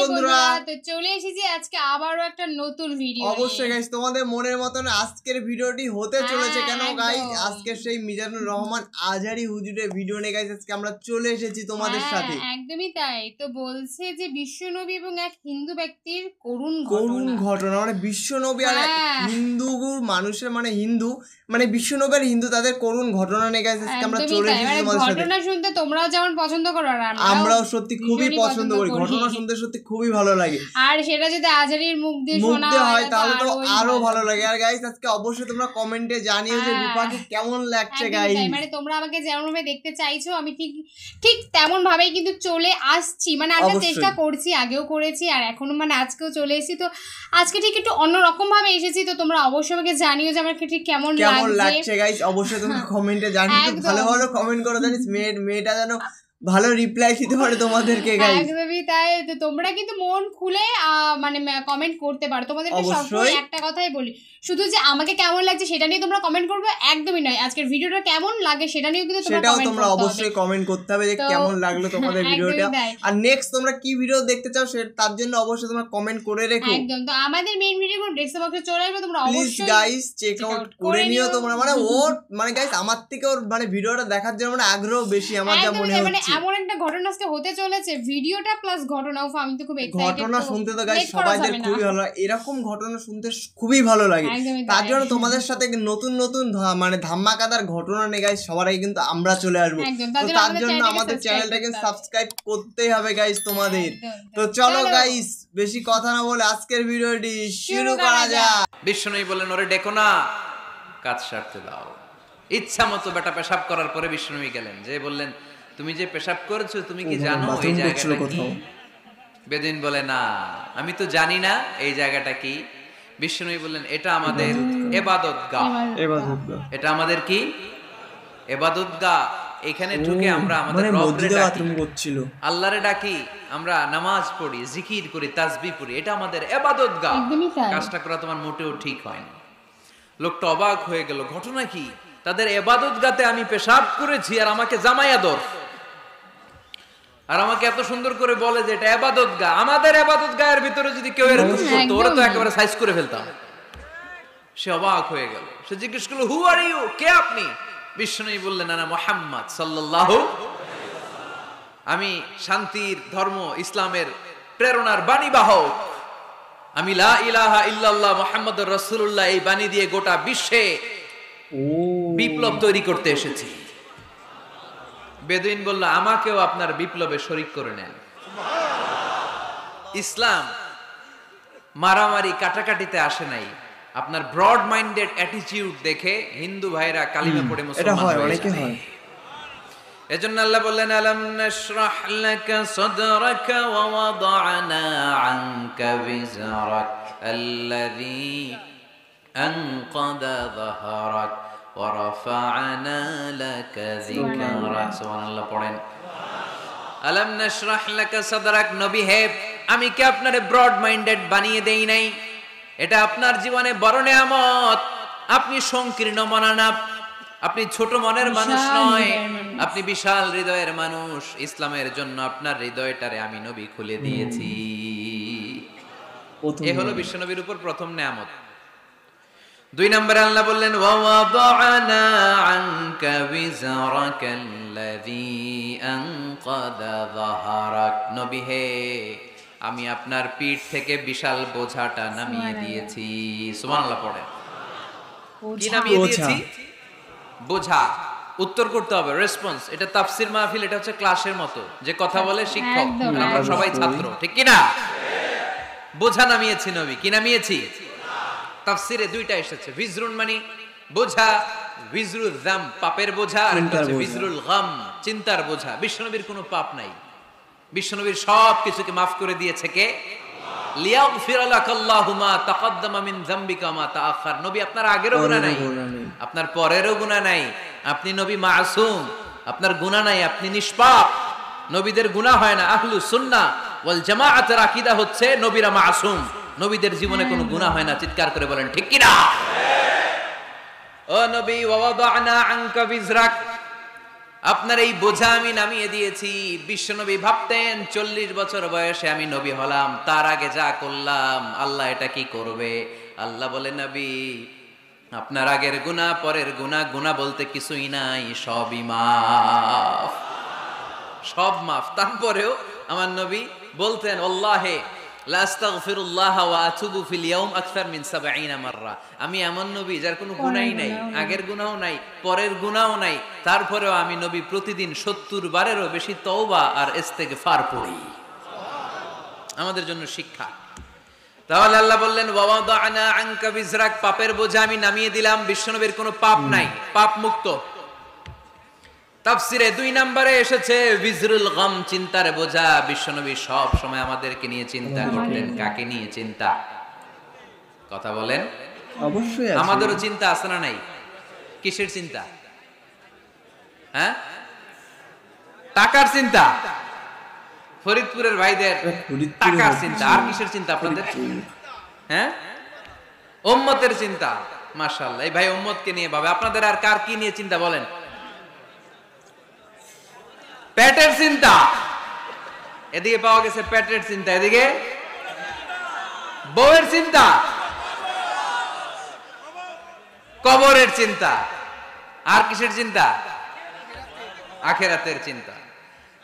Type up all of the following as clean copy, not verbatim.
বন্ধুরা, তো চলে এসেছি আজকে আবারও একটা নতুন ভিডিও নিয়ে। অবশ্যই গাইস তোমাদের মনের মতন আজকের ভিডিওটি হতে চলেছে। কেন গাইস, আজকে সেই মিজানুর রহমান আজহারি হুজুরের ভিডিও নিয়ে গাইস আজকে আমরা চলে এসেছি তোমাদের সাথে। একদমই তাই। তো বলছে যে বিশ্বনবী এবং এক হিন্দু ব্যক্তির করুণ ঘটনা, মানে বিশ্বনবী আর হিন্দু মানুষের, মানে হিন্দু, মানে বিশ্বনবী আর হিন্দু, তাদের করুণ ঘটনা নিয়ে গাইস আজকে আমরা চলে এসেছি তোমাদের সাথে। ঘটনা শুনতে তোমরাও যেমন পছন্দ করো আর আমরাও সত্যি খুবই পছন্দ করি। ঘটনা শুনতে সত্যি খুবই ভালো লাগে, আর সেটা যদি আজহারির মুখ দিয়ে শোনা হয় তাহলে তো আরো ভালো লাগে। আর গাইস আজকে অবশ্যই তোমরা কমেন্টে জানিও যে রূপাকে কেমন লাগছে গাইস। মানে তোমরা আমাকে যেমন ভাবে দেখতে চাইছো আমি ঠিক তেমন ভাবেই কিন্তু চলে আসছি, মানে আমরা চেষ্টা করছি, আগেও করেছি আর এখনো, মানে আজকেও চলে এসেছি। তো আজকে ঠিক একটু অন্যরকম ভাবে এসেছি, তো তোমরা অবশ্যই আমাকে জানিও যে আমাকে ঠিক কেমন লাগছে গাইস। অবশ্যই তোমরা কমেন্টে জানিও, ভালো ভালো কমেন্ট করো, জানিস মেয়েটা যেন ভালো রিপ্লাই দিতে পারে তোমাদেরকে গাইস। একদমই তাই। তো তোমরা কিন্তু মন খুলে মানে কমেন্ট করতে পারো। তোমাদেরকে সবসময় একটা কথাই বলি, শুধু যে আমাকে কেমন লাগছে সেটা নিয়ে তোমরা কমেন্ট করবে একদমই নয়, আজকের ভিডিওটা কেমন লাগে সেটা নিয়েও কিন্তু তোমরা অবশ্যই কমেন্ট করতে হবে যে কেমন লাগলো তোমাদের ভিডিওটা, আর নেক্সট তোমরা কি ভিডিও দেখতে চাও তার জন্য অবশ্যই তোমরা কমেন্ট করে রেখো। একদম। তো আমাদের মেইন ভিডিও ডেসক্রিপশন বক্সে চলে আসবে, তোমরা অবশ্যই গাইস চেক আউট করে নিও তোমরা। মানে ওর মানে গাইস আমার থেকে ওর মানে ভিডিওটা দেখার জন্য মানে আগ্রহ বেশি আমার যা মনে হচ্ছে। মানে এমন একটা ঘটনা আজকে হতে চলেছে, ভিডিওটা প্লাস ঘটনা, আমি তো খুব এক্সাইটেড। ঘটনা শুনতে তো গাইস সবাইদের খুবই ভালো লাগে, এরকম ঘটনা শুনতে খুবই ভালো লাগে। তার জন্য তোমাদের সাথে নতুন নতুন মানে ধামাকাদার ঘটনা নিয়ে গাইস সবার আগে কিন্তু আমরা চলে আসবো। তো তার জন্য আমাদের চ্যানেলটাকে সাবস্ক্রাইব করতেই হবে গাইস তোমাদের। তো চলো গাইস বেশি কথা না বলে আজকের ভিডিওটি শুরু করা যাক। বিশ্বনবী বললেন, ওরে ডেকো না, কাজ সারতে দাও। ইচ্ছা মতো বেটা পেশাব করার পরে বিশ্বনবী গেলেন, যে বললেন, তুমি যে পেশাব করেছো তুমি কি জানো এই জায়গাটা কি? বেদুইন বলে, না আমি তো জানি না এই জায়গাটা কি। বিশ্বনবী বললেন, এটা আমাদের ইবাদতগাহ। এটা আমাদের কি? ইবাদতগাহ। এখানে ঢুকে আমরা আমাদের রবকে ডাকি, আল্লাহরে ডাকি, আমরা নামাজ পড়ি, জিকির করি, তাসবিহ পড়ি, এটা আমাদের ইবাদতগাহ। কাজটা করা তোমার মোটেও ঠিক হয় না। লোকটা অবাক হয়ে গেল, ঘটনা কি? তাদের ইবাদতগাহতে আমি পেশাব করেছি আর আমাকে জামাই আদর, আর আমাকে এত সুন্দর করে বলে যে এটা ইবাদতগাহ। আমাদের ইবাদতগাহের ভিতরে যদি কেউ এরকম করতো, ওরা তো একেবারে সাইজ করে ফেলতাম। সে অবাক হয়ে গেল। সে জিজ্ঞেস করলো, হু আর ইউ, কে আপনি? বিশ্বনবী বললেন, আনা মুহাম্মদ সাল্লাল্লাহু, আমি শান্তির ধর্ম ইসলামের প্রেরণার বাণীবাহক। আমি লা ইলাহা ইল্লাল্লাহ মুহাম্মাদুর রাসূলুল্লাহ এই বাণী দিয়ে গোটা বিশ্বে বিপ্লব তৈরি করতে এসেছি। বেদুইন বলল, আমাকেও আপনার বিপ্লবে শরীক করে নেন। ইসলাম মারামারি কাটাকাটিতে আসে নাই। আপনার ব্রড মাইন্ডেড অ্যাটিটিউড দেখে হিন্দু ভাইরা কালিমা পড়ে মুসলমান হয়ে যায়। এজন্য আল্লাহ বললেন, আলাম নাশরাহ লাকা সাদরাকা ওয়া ওয়াদা'না আনকা বিজরাক আল্লাযী আনকাদা যাহরাক ওয়া রাফা'না লাকা যিকরাক। সুবহানাল্লাহ পড়েন। আলাম নাশরাহ লাকা সাদরাক, নবী হে, আমি কি আপনারে ব্রড মাইন্ডেড বানিয়ে দেই নাই? এটা আপনার জীবনে বড় নেয়ামত। আপনি সংকীর্ণ মনা না, আপনি ছোট মনের মানুষ নয়, আপনি বিশাল হৃদয়ের মানুষ। ইসলামের জন্য আপনার হৃদয়টারে আমি নবী খুলে দিয়েছি। এ হলো বিশ্বনবীর উপর প্রথম নেয়ামত। 2 নম্বরে আল্লাহ বললেন, ওয়া ওয়াদা'না আনকা বিজরাকাল্লাযী আনকাদা যাহরাক। নবী হে, আমি আপনার পিঠ থেকে বিশাল বোঝাটা নামিয়ে দিয়েছি। সুবহানাল্লাহ পড়েন। কি নামিয়ে দিয়েছি? বোঝা। উত্তর করতে হবে, রেসপন্স। এটা তাফসীর মাহফিল, এটা হচ্ছে ক্লাসের মতো, যে কথা বলে শিক্ষক, আমরা সবাই ছাত্র, ঠিক কি না? বোঝা নামিয়েছি নবী। কি নামিয়েছি? তাফসীরে 2টা এসেছে। ভিজরুন মানে বোঝা, ভিজরুল যাম পাপের বোঝা, আর একটা হচ্ছে ভিজরুল গাম চিন্তার বোঝা। বিশ্বনবীর কোনো পাপ নাই, বিশ্বনবীর সব কিছুকে মাফ করে দিয়েছে কে? লিয়াগফির লাকাল্লাহু মা তাকাদ্দামা মিন যামবিকা মা তাআখার। নবী আপনার আগেরও গুনাহ নাই, আপনার পরেরও গুনাহ নাই। আপনি নবী মাসুম, আপনার গুনাহ নাই, আপনি নিষ্পাপ। নবীদের গুনাহ হয় না। আহলুস সুন্নাহ ওয়াল জামাআতের আকীদা হচ্ছে নবীরা মাসুম, নবীদের জীবনে কোনো গুনাহ হয় না। চিৎকার করে বলেন ঠিক কি না? ও নবী, ওয়া ওয়াদা'না আনকা বিজরাক, আপনার এই বোঝা আমি নামিয়ে দিয়েছি। বিশ্বনবী ভাবতেন 40 বছর বয়সে আমি নবী হলাম, তার আগে যা করলাম আল্লাহ এটা কি করবে। আল্লাহ বলে, নবী আপনার আগের গুনাহ পরের গুনাহ, গুনাহ বলতে কিছুই নাই, সবই মাফ, সব মাফ। তারপরেও আমার নবী বলতেন, আল্লাহে লা আস্তাগফিরুল্লাহ ওয়া আতুবু ফিল ইয়াউম আকসার মিন 70 মাররা। আমি এমন নবী যার কোনো গুনাহই নাই, আগের গুনাহও নাই, পরের গুনাহও নাই, তারপরেও আমি নবী প্রতিদিন 70 বারেরও বেশি তওবা আর ইস্তেগফার পড়ি। আমাদের জন্য শিক্ষা। তাহলে আল্লাহ বললেন, ওয়া ওয়াদানা আনকা বিজরাক, পাপের বোঝা আমি নামিয়ে দিলাম। বিশ্বনবীর কোনো পাপ নাই, পাপ মুক্ত। তাফসিরে 2 নম্বরে এসেছে বিজরুল গম, চিন্তার বোঝা। বিশ্বনবী সব সময় আমাদেরকে নিয়ে চিন্তা করতেন। কাকে নিয়ে চিন্তা? কথা বলেন। অবশ্যই আছে। আমাদেরও চিন্তা আছে না নাই? কিসের চিন্তা? হ্যাঁ, টাকার চিন্তা। ফরিদপুরের ভাইদের টাকার চিন্তা। আর কিসের চিন্তা আপনাদের? হ্যাঁ, উম্মতের চিন্তা। মাশাআল্লাহ, এই ভাই উম্মতকে নিয়ে ভাবে। আপনাদের আর কার কি নিয়ে চিন্তা বলেন? পেটের চিন্তা। এদিকে পাওয়া গেছে পেটের চিন্তা, এদিকে বউয়ের চিন্তা, কবরের চিন্তা। আর কিসের চিন্তা? আখিরাতের চিন্তা।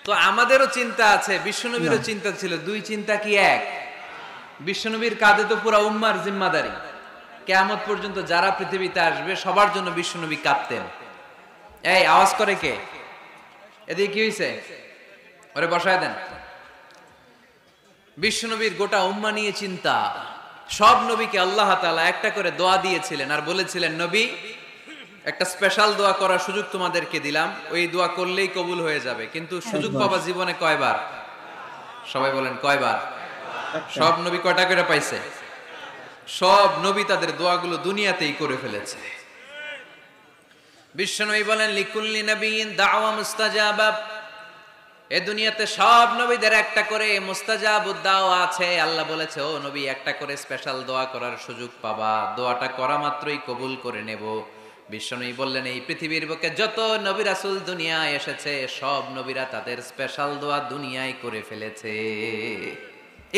তো আমাদেরও চিন্তা আছে, বিশ্বনবীরও চিন্তা ছিল। 2 চিন্তা কি এক? বিশ্বনবীর কাঁধে তো পুরা উম্মার জিম্মাদারি। কিয়ামত পর্যন্ত যারা পৃথিবীতে আসবে সবার জন্য বিশ্বনবী কাঁদতেন। এই আওয়াজ করে কে? এদিকে কি হয়েছে? ওরে বসায় দেন। বিশ্বনবীর গোটা উম্মাহ নিয়ে চিন্তা। সব নবীকে আল্লাহ তাআলা একটা করে দোয়া দিয়েছিলেন আর বলেছিলেন, নবী একটা স্পেশাল দোয়া করার সুযোগ তোমাদেরকে দিলাম, ওই দোয়া করলেই কবুল হয়ে যাবে। কিন্তু সুযোগ পাবা জীবনে কয়বার? সবাই বলেন কয়বার? সব নবী কয়টা করে পাইছে? সব নবী তাদের দোয়াগুলো দুনিয়াতেই করে ফেলেছে। বিশ্বনবী বলেন, লিকুল্লি নবিয়্যিন দাওয়া মুস্তাজাবা। এই দুনিয়াতে সব নবীদের একটা করে মুস্তাজাবুদ দাওয়া আছে। আল্লাহ বলেছে, ও নবী একটা করে স্পেশাল দোয়া করার সুযোগ পাবা, দোয়াটা করা মাত্রই কবুল করে নেব। বিশ্বনবী বললেন, এই পৃথিবীর বুকে যত নবী রাসূল দুনিয়ায় এসেছে সব নবীরা তাদের স্পেশাল দোয়া দুনিয়ায় করে ফেলেছে,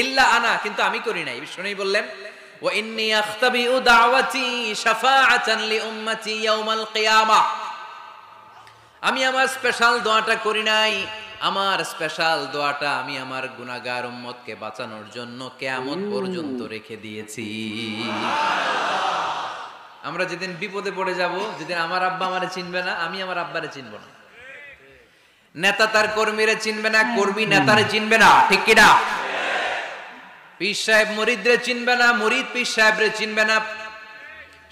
ইল্লা আনা, কিন্তু আমি করি নাই। বিশ্বনবী বললেন, ওয়া ইন্নী আখতাবিউ দাওয়াতি শাফাআতান লি উম্মতি ইয়াউমাল কিয়ামাহ। আমি আমার স্পেশাল দোয়াটা করি নাই। আমার স্পেশাল দোয়াটা আমি আমার গুনাহগার উম্মতকে বাঁচানোর জন্য কিয়ামত পর্যন্ত রেখে দিয়েছি। আমরা যেদিন বিপদে পড়ে যাব, যেদিন আমার আব্বা আমারে চিনবে না, আমি আমার আব্বারে চিনব না, নেতা তার কর্মীরে চিনবে না, কর্মী নেতারে চিনবে না, ঠিক কি না? পীর সাহেব মুরিদরে চিনবে না, মুরিদ পীর সাহেবরে চিনবে না,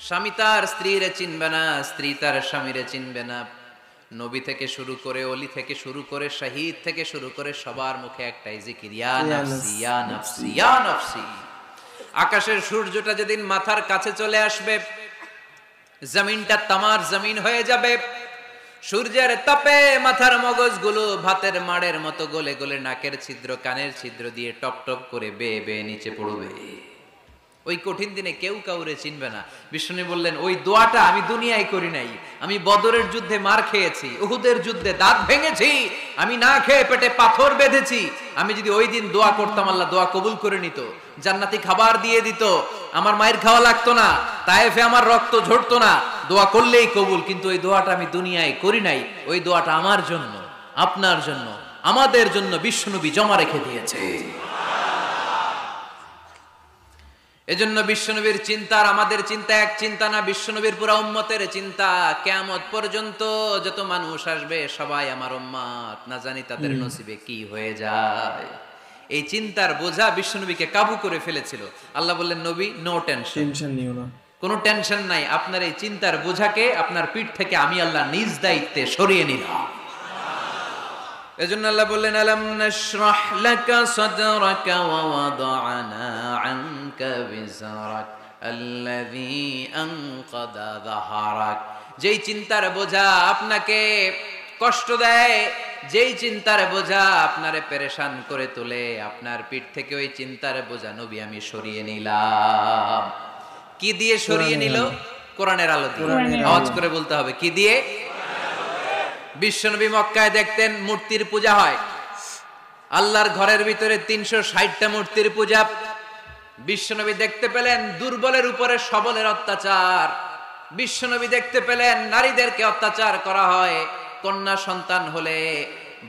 স্বামী তার স্ত্রীরে চিনবে না, স্ত্রী তার স্বামীরে চিনবে না। নবী থেকে শুরু করে, অলি থেকে শুরু করে, শহীদ থেকে শুরু করে সবার মুখে একটাই জিকির, ইয়া নাফসি ইয়া নাফসি ইয়া নাফসি। আকাশের সূর্যটা যেদিন মাথার কাছে চলে আসবে, জমিনটা তামার জমিন হয়ে যাবে। সূর্যের তাপে মাথার মগজগুলো ভাতের মাড়ের মতো গলে গলে নাকের ছিদ্র, কানের ছিদ্র দিয়ে টপ টপ করে বেয়ে বেয়ে নিচে পড়বে। ওই কঠিন দিনে কেউ কাউরে চিনবে না। বিষ্ণু বললেন, ওই দোয়াটা আমি দুনিয়ায় করি নাই। আমি বদরের যুদ্ধে মার খেয়েছি, উহুদের যুদ্ধে দাঁত ভেঙেছি, আমি না খেয়ে পেটে পাথর বেঁধেছি। আমি যদি ওই দিন দোয়া করতাম, আল্লাহ দোয়া কবুল করে নিত, জান্নাতি খাবার দিয়ে দিত, আমার মায়ের খাওয়া লাগতো না, তায়েফে আমার রক্ত ঝরতো না, দোয়া করলেই কবুল। কিন্তু ওই দোয়াটা আমি দুনিয়ায় করি নাই। ওই দোয়াটা আমার জন্য, আপনার জন্য, আমাদের জন্য বিশ্বনবী জমা রেখে দিয়েছে। এজন্য বিশ্বনবীর চিন্তা আর আমাদের চিন্তা এক চিন্তা না। বিশ্বনবীর পুরা উম্মতের চিন্তা, কিয়ামত পর্যন্ত যত মানুষ আসবে সবাই আমার উম্মত, না জানি তাদের নসিবে কি হয়ে যায়। এই চিন্তার বোঝা বিশ্বনবীকে কাবু করে ফেলেছিল। আল্লাহ বললেন, নবী নো টেনশন নিও না, কোনো টেনশন নাই। আপনার এই চিন্তার বোঝাকে আপনার পিঠ থেকে আমি আল্লাহ নিজ দায়িত্বে সরিয়ে নিলাম। এজন্য আল্লাহ বললেন, আলাম নাশরাহ লাকা সাদরাকা ওয়া ওয়াদা'না আনকা বিজরাক আল্লাযী আনকাদা যাহরাক। যেই চিন্তার বোঝা আপনাকে কষ্ট দেয়, যেই চিন্তার বোঝা আপনারে পেরেশান করে তোলে, আপনার পিঠ থেকে ওই চিন্তার বোঝা নবী আমি সরিয়ে নিলাম। কি দিয়ে সরিয়ে নিল? কোরআনের আলো দিয়ে। আওয়াজ করে বলতে হবে, কি দিয়ে? বিশ্বনবী মক্কায় দেখতেন মূর্তির পূজা হয়, আল্লাহর ঘরের ভিতরে 360টা মূর্তির পূজা। বিশ্বনবী দেখতে পেলেন দুর্বলের উপরে সবলের অত্যাচার, বিশ্বনবী দেখতে পেলেন নারীদেরকে অত্যাচার করা হয়। কন্যা সন্তান হলে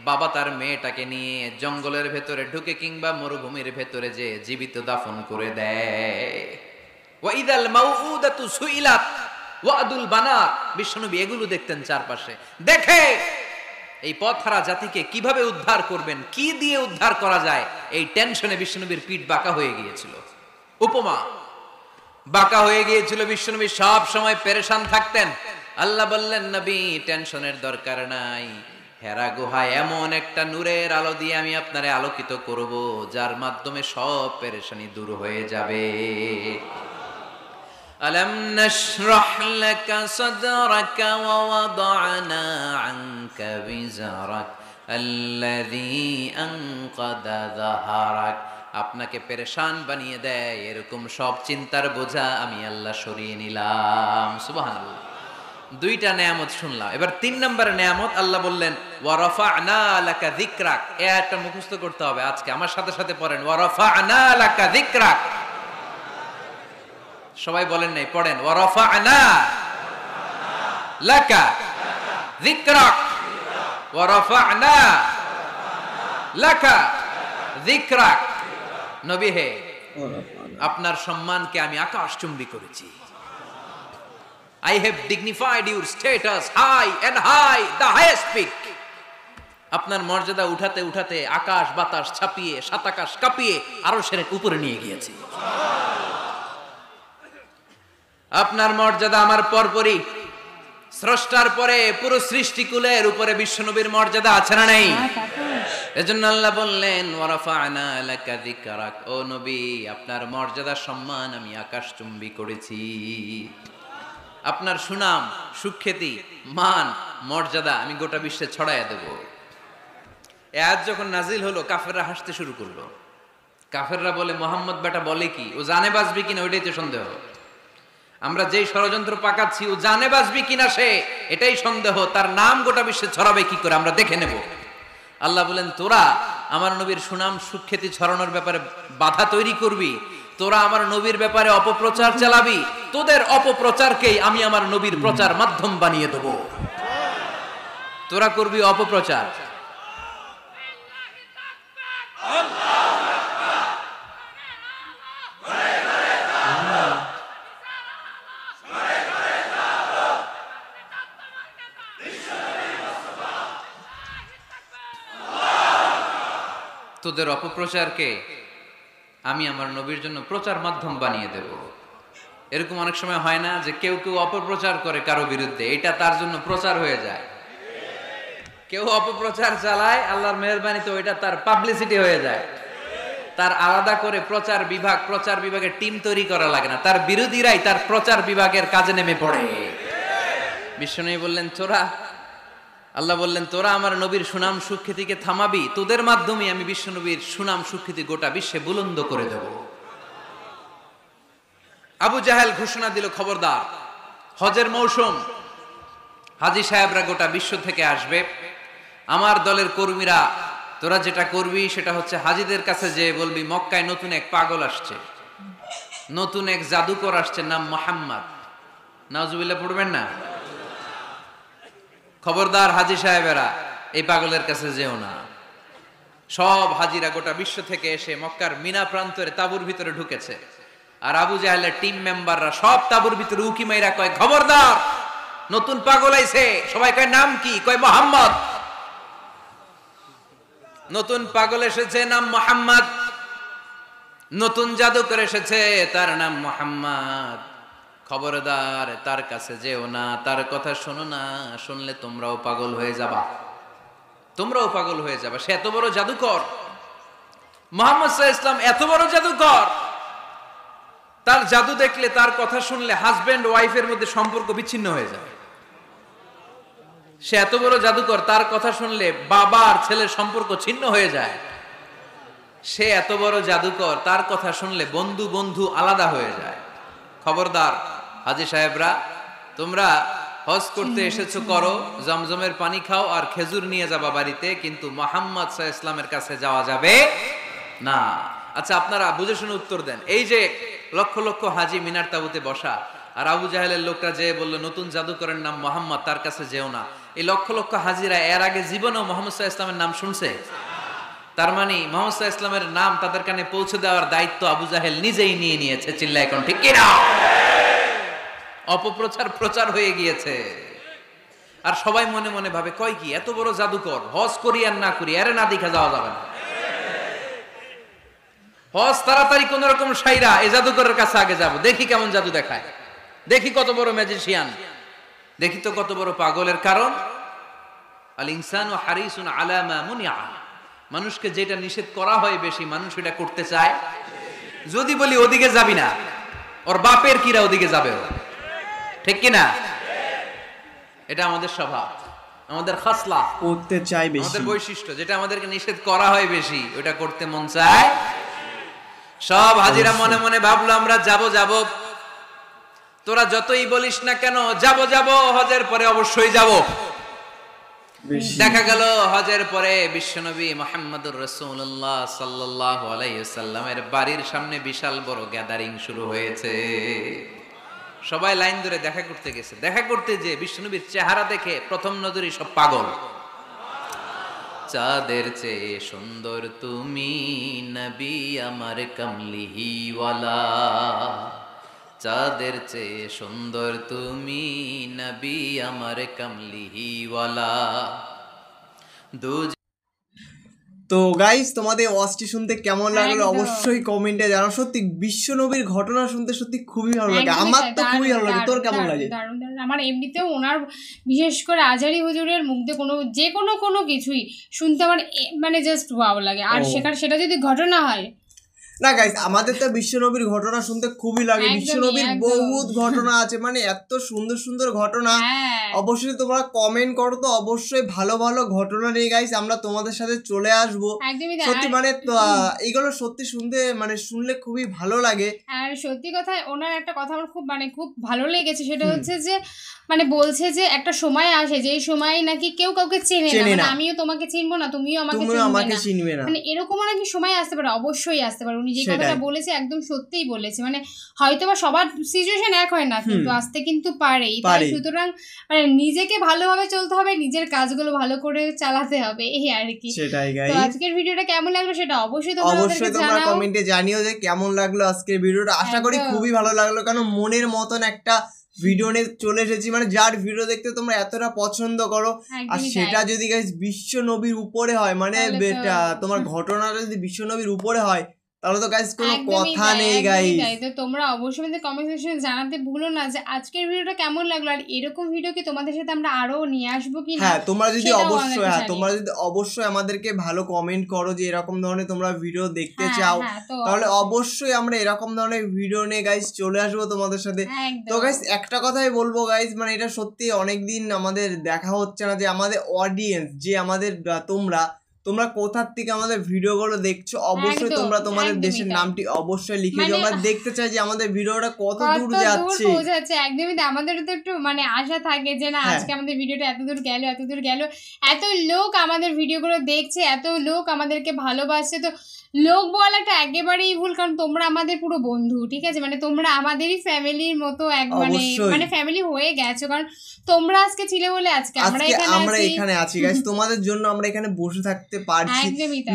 বাবা তার মেয়েটাকে নিয়ে জঙ্গলের ভেতরে ঢুকে কিংবা মরুভূমির ভেতরে যে জীবিত দাফন করে দেয়। ওয়াইদাল মাউউদাতু সুইলাত ওয়াদুল বানাত, বিশ্বনবী এগুলো দেখতেন চারপাশে। দেখে এই পথহারা জাতিকে কিভাবে উদ্ধার করবেন, কি দিয়ে উদ্ধার করা যায়, এই টেনশনে বিশ্বনবীর পিঠ বাঁকা হয়ে গিয়েছিল। উপমা বাঁকা হয়ে গিয়েছিল, বিশ্বনবী সব সময় পেরেশান থাকতেন। আল্লাহ বললেন, নবী টেনশনের দরকার নাই, হেরা গুহায় এমন একটা নূরের আলো দিয়ে আমি আপনারে আলোকিত করব, যার মাধ্যমে সব পেরেশানি দূর হয়ে যাবে। আলাম নাশরাহ লাকা সাদরাকা ওয়া ওয়াদা'না আনকা বিজারাক আল্লাযী আনকাদা যাহারাক। আপনাকে পেরেশান বানিয়ে দেয় এরকম সব চিন্তার বোঝা আমি আল্লাহ সরিয়ে নিলাম। সুবহানাল্লাহ। দুইটা নেয়ামত শুনলাম, এবার 3 নম্বর নেয়ামত আল্লাহ বললেন ওয়া রাফা'না লাকা যিকরাক। এটা মুখস্থ করতে হবে আজকে, আমার সাথে সাথে পড়েন ওয়া রাফা'না লাকা যিকরাক। সবাই বলেন নাই, পড়েন ওয়া রাফা'না লাকা যিকরাক ওয়া রাফা'না লাকা যিকরাক। নবী হে, আপনার সম্মানকে আমি আকাশচুম্বী করেছি। I have dignified your status high and high, the highest peak. আপনার মর্যাদা উঠাতে উঠাতে আকাশ বাতাস ছাপিয়ে সাতাকাশ কাঁপিয়ে আরো সের উপরে নিয়ে গিয়েছি। আপনার মর্যাদা আমার পরপরই, স্রষ্টার পরে পুরো সৃষ্টিকুলের উপরে বিশ্বনবীর মর্যাদা আছে না নেই? এজন্য আল্লাহ বললেন ওয়া রাফা'না লাকা যিকরাক। ও নবী, আপনার মর্যাদা সম্মান আমি আকাশচুম্বী করেছি। আপনার সুনাম সুখ্যাতি মান মর্যাদা আমি গোটা বিশ্বে ছড়াইয়া দেব। এ আয়াত যখন নাজিল হলো কাফেররা হাসতে শুরু করলো। কাফেররা বলে, মোহাম্মদ বেটা বলে কি, ও জানে বাঁচবি কিনা ওইটাই তো সন্দেহ। আমরা যেই ষড়যন্ত্র পাকাচ্ছি ও জানে বাঁচবি কিনা সে এটাই সন্দেহ, তার নাম গোটা বিশ্বে ছড়াবে কি করে আমরা দেখে নেব। আল্লাহ বলেন, তোরা আমার নবীর সুনাম সুখ্যাতি ছড়ানোর ব্যাপারে বাধা তৈরি করবি, তোরা আমার নবীর ব্যাপারে অপপ্রচার চালাবি, তোদের অপপ্রচারকেই আমি আমার নবীর প্রচার মাধ্যম বানিয়ে দেব। তোরা করবি অপপ্রচার। তোদের অপপ্রচারকে আমি আমার নবীর জন্য প্রচার মাধ্যম বানিয়ে দেব। এরকম অনেক সময় হয় না যে কেউ কেউ অপপ্রচার করে কারো বিরুদ্ধে, এটা তার জন্য প্রচার হয়ে যায়। কেউ অপপ্রচার চালায়, আল্লাহর মেহেরবানিতে ওইটা তার পাবলিসিটি হয়ে যায়। তার আলাদা করে প্রচার বিভাগের টিম তৈরি করা লাগে না, তার বিরোধীরাই তার প্রচার বিভাগের কাজে নেমে পড়ে। বিশ্বনবী বললেন, আল্লাহ বললেন, তোরা আমার নবীর সুনাম সুখ্যাতিকে থামাবি, তোদের মাধ্যমে আমি বিশ্বনবীর সুনাম সুখ্যাতি গোটা বিশ্বে বুলন্দ করে দেব। আবু জাহেল ঘোষণা দিল, খবরদার, হজের মৌসুম, হাজী সাহেবরা গোটা বিশ্ব থেকে আসবে, আমার দলের কর্মীরা তোরা যেটা করবি সেটা হচ্ছে হাজীদের কাছে যে বলবি মক্কায় নতুন এক পাগল আসছে, নতুন এক জাদুকর আসছে, নাম মুহাম্মদ। নাউজুবিল্লাহ পড়বেন না? খবরদার হাজী সাহেবেরা, এই পাগলের কাছে যেও না। সব হাজিরা গোটা বিশ্ব থেকে এসে মক্কার মিনা প্রান্তরে তাঁবুর ভিতরে ঢুকেছে, আর আবু জাহেলের টিম মেম্বাররা সব তাঁবুর ভিতরে উকি মাইরা কয়, খবরদার, নতুন পাগল আইছে। সবাই কয়, নাম কি? কয়, মুহাম্মদ। নতুন পাগল এসেছে, নাম মুহাম্মদ। নতুন জাদুকর এসেছে, তার নাম মুহাম্মদ। খবরদার, তার কাছে যেও না, তার কথা শোনো না, শুনলে তোমরাও পাগল হয়ে যাবা, তোমরাও পাগল হয়ে যাবা। সে এত বড় জাদুকর, মুহাম্মদ সাল্লাল্লাহু আলাইহি ওয়াসাল্লাম এত বড় জাদুকর, তার জাদু দেখলে, তার কথা শুনলে হাজবেন্ড ওয়াইফের মধ্যে সম্পর্ক বিচ্ছিন্ন হয়ে যায়। সে এত বড় জাদুকর, তার কথা শুনলে বাবা আর ছেলের সম্পর্ক ছিন্ন হয়ে যায়। সে এত বড় জাদুকর, তার কথা শুনলে বন্ধু বন্ধু আলাদা হয়ে যায়। খবরদার হাজী সাহেবরা, তোমরা হজ করতে এসেছো করো, জমজমের পানি খাও আর খেজুর নিয়ে যাবা বাড়িতে, কিন্তু মুহাম্মদ সাল্লাল্লাহু আলাইহি ওয়াসাল্লামের কাছে যাওয়া যাবে না। আচ্ছা আপনারা বুঝে শুনে উত্তর দেন। এই যে লক্ষ লক্ষ হাজি মিনার তাবুতে বসা, আর আবু জাহেলের লোকটা যে বললো নতুন জাদুকরের নাম মোহাম্মদ, তার কাছে যেও না, এই লক্ষ লক্ষ হাজিরা এর আগে জীবনেও মোহাম্মদ সাল্লাল্লাহু আলাইহি ওয়াসাল্লামের নাম শুনছে? তার মানে মোহাম্মদ সাল্লাল্লাহু আলাইহি ওয়াসাল্লামের নাম তাদের কানে পৌঁছে দেওয়ার দায়িত্ব আবু জাহেল নিজেই নিয়ে নিয়েছে। চিল্লায় এখন ঠিক কি না? অপপ্রচার প্রচার হয়ে গিয়েছে। আর সবাই মনে মনে ভাবে কয় কি এত বড় জাদুকর, হজ করি আর না করি আরে না দেখা যাওয়া যাবে না, হজ তাড়াতাড়ি কোন রকম সাইরা এই জাদুকরের কাছে আগে যাব, দেখি কেমন জাদু দেখায়, দেখি কত বড় ম্যাজিশিয়ান, দেখি তো কত বড় পাগলের। কারণ আল ইনসানু হারিসুন আলা মা মুনিআ, মানুষকে যেটা নিষেধ করা হয় বেশি মানুষ এটা করতে চায়। যদি বলি ওদিকে যাবি না, ওর বাপের কিরা ওদিকে যাবে, ঠিক কি না? এটা আমাদের স্বভাব, আমাদের খাসলা, করতে চাই বেশি, আমাদের বৈশিষ্ট্য। যেটা আমাদেরকে নিষেধ করা হয় বেশি ওটা করতে মন চায়। সব হাজিরা মনে মনে ভাবলো আমরা যাব যাব, তোরা যতই বলিস না কেন যাব যাব, হজের পরে অবশ্যই যাব। দেখা গেল হজের পরে বিশ্বনবী মুহাম্মদুর রাসূলুল্লাহ সাল্লাল্লাহু আলাইহি ওয়াসাল্লামের বাড়ির সামনে বিশাল বড় গ্যাদারিং শুরু হয়েছে। সবাই লাইন ধরে দেখা করতে গেছে। দেখা করতে যে বিশ্বনবীর চেহারা দেখে প্রথম নজরে সব পাগল। চাঁদের চেয়ে সুন্দর তুমি নবী আমার কমলিহিওয়ালা, চাঁদের চেয়ে সুন্দর তুমি নবী আমার কমলিহিওয়ালা। তো গাইস তোমাদের ওয়াজটি শুনতে কেমন লাগলো অবশ্যই কমেন্টে জানাও। সত্যি বিশ্ব নবীর ঘটনা শুনতে সত্যি খুবই ভালো লাগে, আমার তো খুবই ভালো লাগে। তোর কেমন লাগে? আমার এমনিতেও ওনার বিশেষ করে আজারি হুজুরের মুখ দিয়ে কোনো কিছুই শুনতে আমার মানে জাস্ট ওয়াও লাগে। আর সেটা যদি ঘটনা হয় না গাইস, আমাদের তো বিশ্বনবীর ঘটনা শুনতে খুবই লাগে। বিশ্বনবীর বহুত ঘটনা আছে, মানে এত সুন্দর সুন্দর ঘটনা। অবশ্যই তোমরা কমেন্ট করো তো, অবশ্যই ভালো ভালো ঘটনা নিয়ে গাইস আমরা তোমাদের সাথে চলে আসবো। সত্যি মানে এইগুলো সত্যি শুনলে খুবই ভালো লাগে। আর সত্যি কথা ওনার একটা কথা আমার খুব ভালো লেগেছে, সেটা হচ্ছে যে বলছে যে একটা সময় আসে যে সময় নাকি কেউ কাউকে চেনে না, আমিও তোমাকে চিনবো না, তুমিও আমাকে চিনবে না, মানে এরকমও নাকি সময় আসতে পারে। অবশ্যই আসতে পারে। উনি যে কথাটা বলেছে একদম সত্যিই বলেছে। মানে হয়তোবা সবার সিচুয়েশন এক হয় না, কিন্তু আসতে কিন্তু পারেই। সুতরাং মানে নিজেকে ভালোভাবে চলতে হবে, নিজের কাজগুলো ভালো করে চালাতে হবে, এই আর কি। সেটাই গাইস। তো আজকের ভিডিওটা কেমন লাগলো সেটা অবশ্যই তোমরা কমেন্টে জানিও যে কেমন লাগলো আজকের ভিডিওটা। আশা করি খুবই ভালো লাগলো, কারণ মনের মতন একটা ভিডিও নিয়ে চলে এসেছি, মানে যার ভিডিও দেখতে তোমরা এতটা পছন্দ করো, আর সেটা যদি গাইস বিশ্ব নবীর উপরে হয়, মানে তোমার ঘটনাটা যদি বিশ্ব নবীর উপরে হয়, তাহলে তো গাইস কোনো কথা নেই গাইস। তো তোমরা অবশ্যই আমাদের কমেন্ট সেকশনে জানাতে ভুলো না যে আজকের ভিডিওটা কেমন লাগলো, আর এরকম ভিডিও কি তোমাদের সাথে আমরা আরো নিয়ে আসবো কি না। হ্যাঁ, তোমরা যদি অবশ্যই আমাদেরকে ভালো কমেন্ট করো যে এরকম ধরনের তোমরা ভিডিও দেখতে চাও, তাহলে অবশ্যই আমরা এরকম ধরনের ভিডিও নিয়ে গাইস চলে আসবো তোমাদের সাথে। তো গাইস একটা কথাই বলবো গাইস, মানে এটা সত্যি অনেকদিন আমাদের দেখা হচ্ছে না, যে আমাদের অডিয়েন্স, যে আমাদের তোমরা কোথার থেকে আমাদের ভিডিওগুলো দেখছো, অবশ্যই তোমরা তোমাদের দেশের নামটি অবশ্যই লিখে দিও। আমরা দেখতে চাই যে আমাদের ভিডিওটা কত দূর যাচ্ছে। একদমই আমাদের তো একটু মানে আশা থাকে যে না আজকে আমাদের ভিডিওটা এত দূর গেল, এত লোক আমাদের ভিডিওগুলো দেখছে, এত লোক আমাদেরকে ভালোবাসছে। তো লোক বলাটা একেবারেই ভুল, কারণ তোমরা আমাদের পুরো বন্ধু, ঠিক আছে? মানে তোমরা আমাদেরই ফ্যামিলির মতো মানে ফ্যামিলি হয়ে গেছো, কারণ তোমরা আজকে ছিলে বলে আজকে আমরা এখানে আছি গাইস। তোমাদের জন্য আমরা এখানে বসে থাকতে পারছি,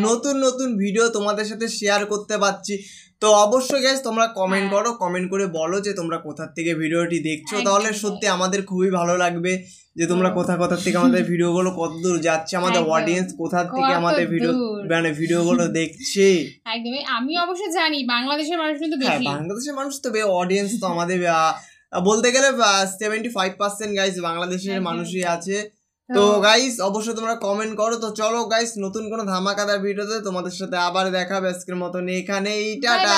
নতুন নতুন ভিডিও তোমাদের সাথে শেয়ার করতে পারছি। তো অবশ্যই গাইস তোমরা কমেন্ট করো, কমেন্ট করে বলো যে তোমরা কোথা থেকে ভিডিওটি দেখছো, তাহলে সত্যি আমাদের খুবই ভালো লাগবে যে তোমরা কোথা থেকে আমাদের ভিডিওগুলো কত দূর যাচ্ছে, আমাদের অডিয়েন্স কোথা থেকে আমাদের ভিডিওগুলো দেখছে। একদমই, আমি অবশ্যই জানি বাংলাদেশের মানুষ কিন্তু বেশি। হ্যাঁ, বাংলাদেশের মানুষ তো অডিয়েন্স তো আমাদের বলতে গেলে 75% গাইস বাংলাদেশের মানুষই আছে। তো গাইস অবশ্যই তোমরা কমেন্ট করো। তো চলো গাইস, নতুন কোনো ধামাকাদার ভিডিওতে তোমাদের সাথে আবার দেখা হবে। আজকের মতন এখানেই, টাটা।